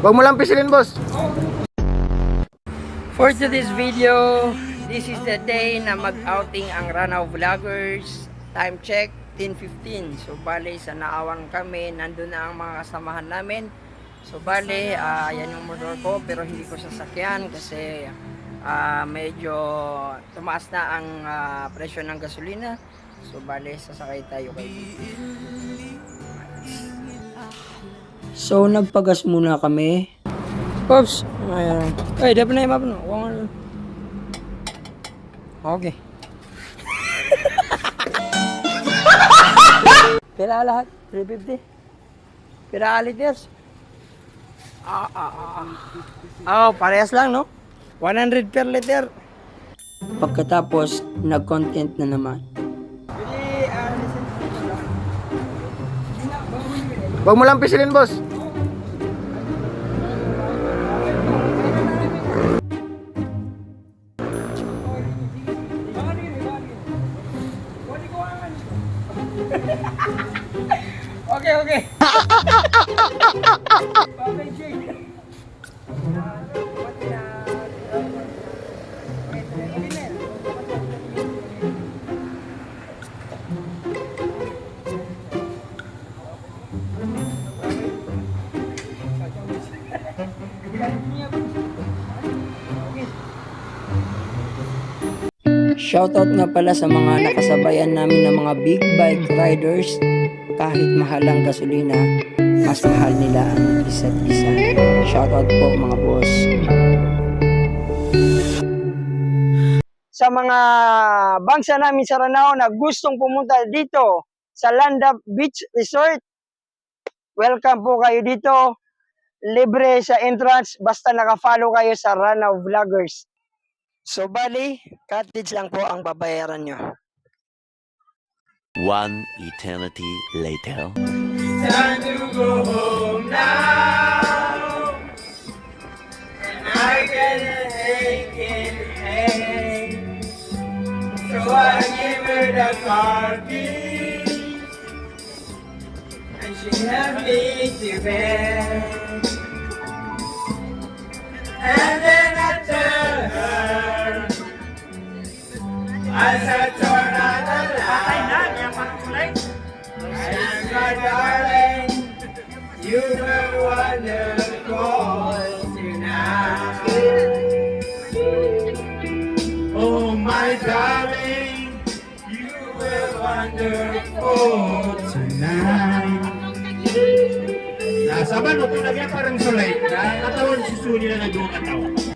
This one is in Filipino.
Huwag mo lang pisilin, boss. For today's video, this is the day na mag-outing ang Ranaw Vloggers. Time check, 10:15. So bale, sa Naawan kami, nandun na ang mga kasamahan namin. So bale, yan yung motor ko, pero hindi ko sasakyan kasi medyo tumaas na ang presyo ng gasolina. So bale, sasakay tayo kay So nagpagas muna kami. Pops, ayan. Ay, dapat na imap no. Okay. Pira lahat, 350. Pira liters. Parehas lang no? 100 per liter. Pagkatapos, nag-content na naman. Huwag mo lang pisilin, boss. Okay. Shoutout nga pala sa mga nakasabayan namin ng mga big bike riders. Kahit mahal ang gasolina, mas mahal nila ang isa't isa. Shoutout po mga boss. Sa mga bangsa namin sa Ranao na gustong pumunta dito sa Landap Beach Resort, welcome po kayo dito. Libre sa entrance basta naka-follow kayo sa Ranao Vloggers. So bali, cottage lang po ang babayaran nyo. One eternity later. Time to go home now, and I can hang. So I give her the car keys, and she left me to bed. And then I tell her, as I turn on the light, and my darling, you were wonderful tonight. Oh my darling, you were wonderful tonight. Nasa ba no, kung nagyan parang sulay, katawan susuli na nag-uong katawan.